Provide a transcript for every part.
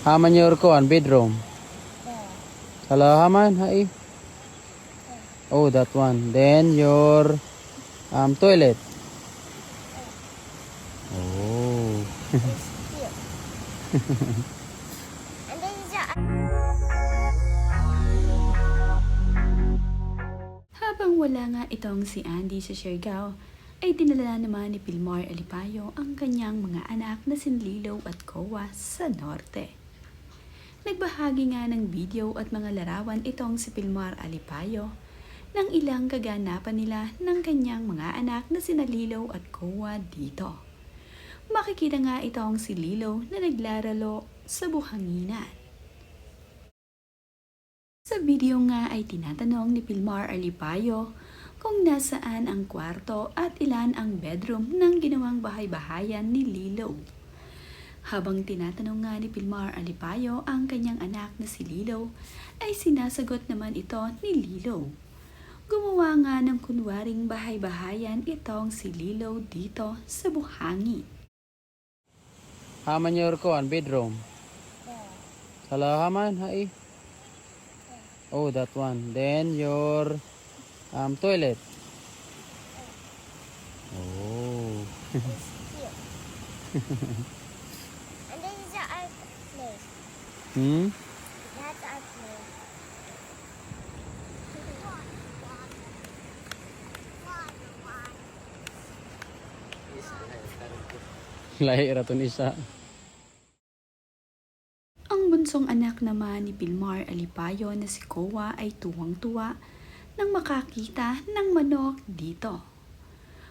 Haman your kuan bedroom. Hello, Haman, hi. Oh, that one. Then your toilet. Oh. And then is your Habang wala nga itong si Andy sa Siargao, ay dinala naman ni Pilmar Alipayo ang kanyang mga anak na si Lilaw at Kowa sa norte. Nagbahagi nga ng video at mga larawan itong si Pilmar Alipayo ng ilang kaganapan nila ng kanyang mga anak na si Lilaw at Kowa dito. Makikita nga itong si Lilaw na naglaralo sa buhanginan. Sa video nga ay tinatanong ni Pilmar Alipayo kung nasaan ang kwarto at ilan ang bedroom ng ginawang bahay-bahayan ni Lilaw. Habang tinatanong nga ni Pilmar Alipayo ang kanyang anak na si Lilaw, ay sinasagot naman ito ni Lilaw. Gumawa nga ng kunwaring bahay-bahayan itong si Lilaw dito sa buhangin. Haman your kuan bedroom. Hello, Haman, hi. Oh, that one. Then your toilet. Oh. and then is your art place. Hmm? That's our place. Lahi raton isa. Ang bunsong anak naman ni Pilmar Alipayo na si Kowa ay tuwang-tuwa nang makakita ng manok dito.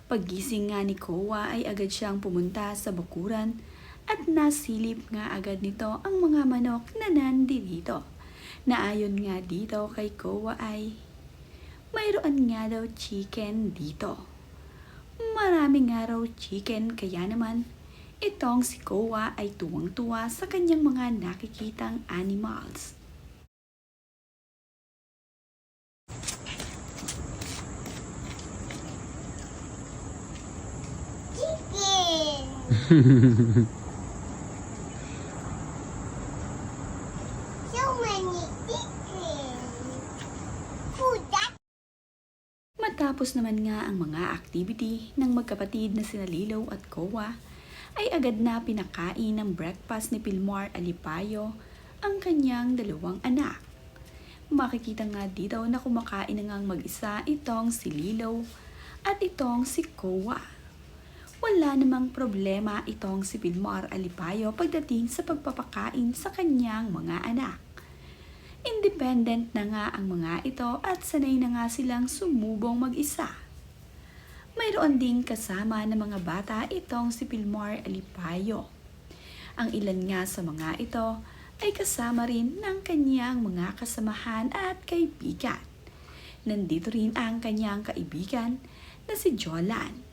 Paggising nga ni Kowa ay agad siyang pumunta sa bakuran at nasilip nga agad nito ang mga manok na nandito. Naayon nga dito kay Kowa ay mayroon nga daw chicken dito. Marami nga raw chicken kaya naman itong si Kowa ay tuwang-tuwa sa kanyang mga nakikitang animals. Chicken. So many chicken. Who that? Matapos naman nga ang mga activity ng magkapatid na sina Lilaw at Kowa, ay agad na pinakain ng breakfast ni Pilmar Alipayo ang kanyang dalawang anak. Makikita nga dito na kumakain na ngang mag-isa itong si Lilaw at itong si Kowa. Wala namang problema itong si Pilmar Alipayo pagdating sa pagpapakain sa kanyang mga anak. Independent na nga ang mga ito at sanay na nga silang sumubong mag-isa. Mayroon ding kasama ng mga bata itong si Pilmar Alipayo. Ang ilan nga sa mga ito ay kasama rin ng kanyang mga kasamahan at kaibigan. Nandito rin ang kanyang kaibigan na si Jolan.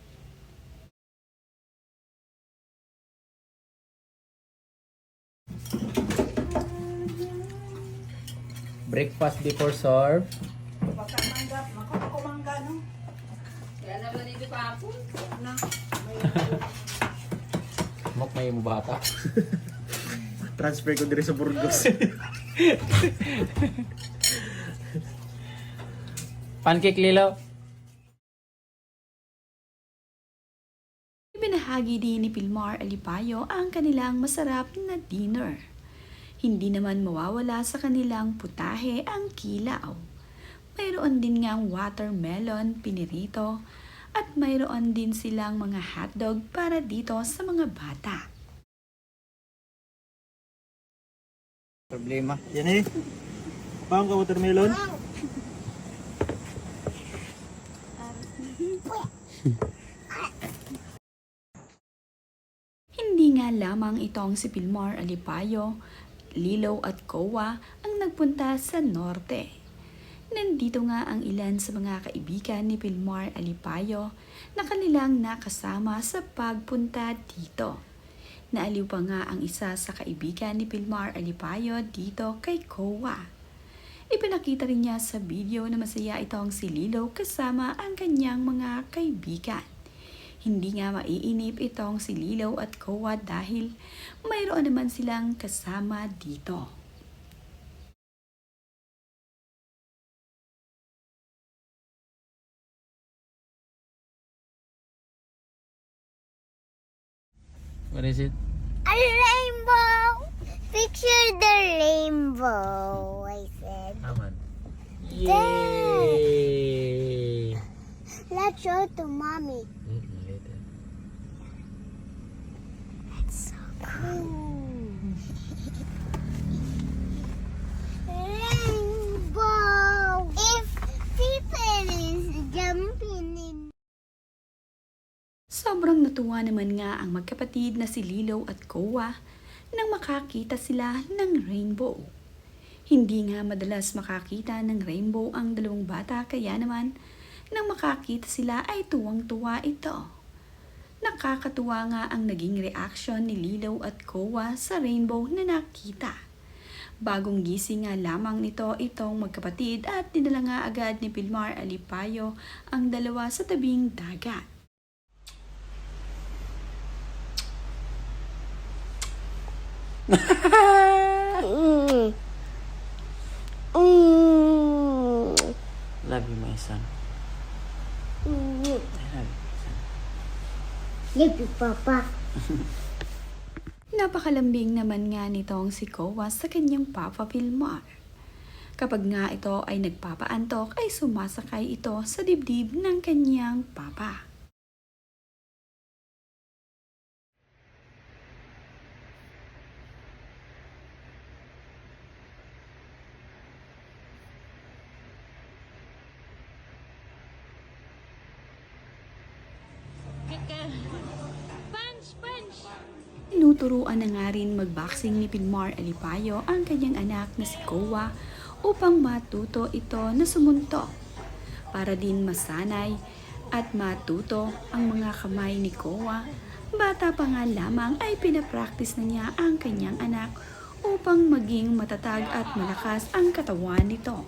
Breakfast before serve. Pagkamanggap, makakumangga, no? Kaya naman dito pa ako. Na, Mok may mo bata. Transfer ko dire sa Burgos. Pancake Lilaw. Ibinahagi din ni Pilmar Alipayo ang kanilang masarap na dinner. Hindi naman mawawala sa kanilang putahe ang kilaw. Mayroon din ngang watermelon pinirito at mayroon din silang mga hotdog para dito sa mga bata. Problema. Yan eh. Pang ka watermelon? Hindi nga lamang itong si Pilmar Alipayo, Lilaw at Kowa ang nagpunta sa norte. Nandito nga ang ilan sa mga kaibigan ni Pilmar Alipayo na kanilang nakasama sa pagpunta dito. Naaliw pa nga ang isa sa kaibigan ni Pilmar Alipayo dito kay Kowa. Ipinakita rin niya sa video na masaya itong si Lilaw kasama ang kanyang mga kaibigan. Hindi nga maiinip itong si Lilaw at Kowa dahil mayroon naman silang kasama dito. What is it? A rainbow. Picture the rainbow, I said. Aman. Dad. Yay! Let's show it to mommy. Later. That's so cool. Rainbow. If people is jumping in. Sobrang natuwa naman nga ang magkapatid na si Lilaw at Kowa nang makakita sila ng rainbow. Hindi nga madalas makakita ng rainbow ang dalawang bata kaya naman nang makakita sila ay tuwang-tuwa ito. Nakakatuwa nga ang naging reaksyon ni Lilaw at Kowa sa rainbow na nakita. Bagong gising nga lamang nito itong magkapatid at dinala nga agad ni Pilmar Alipayo ang dalawa sa tabing dagat. Love you, my son. I love you, my son. Love you, Papa. Napakalambing naman nga nitong si Kowa sa kanyang Papa Pilmar. Kapag nga ito ay nagpapaantok ay sumasakay ito sa dibdib ng kanyang papa. Tinuturuan na nga rin magboxing ni Pilmar Alipayo ang kanyang anak na si Kowa upang matuto ito na sumuntok. Para din masanay at matuto ang mga kamay ni Kowa, bata pa nga lamang ay pinapractice na niya ang kanyang anak upang maging matatag at malakas ang katawan nito.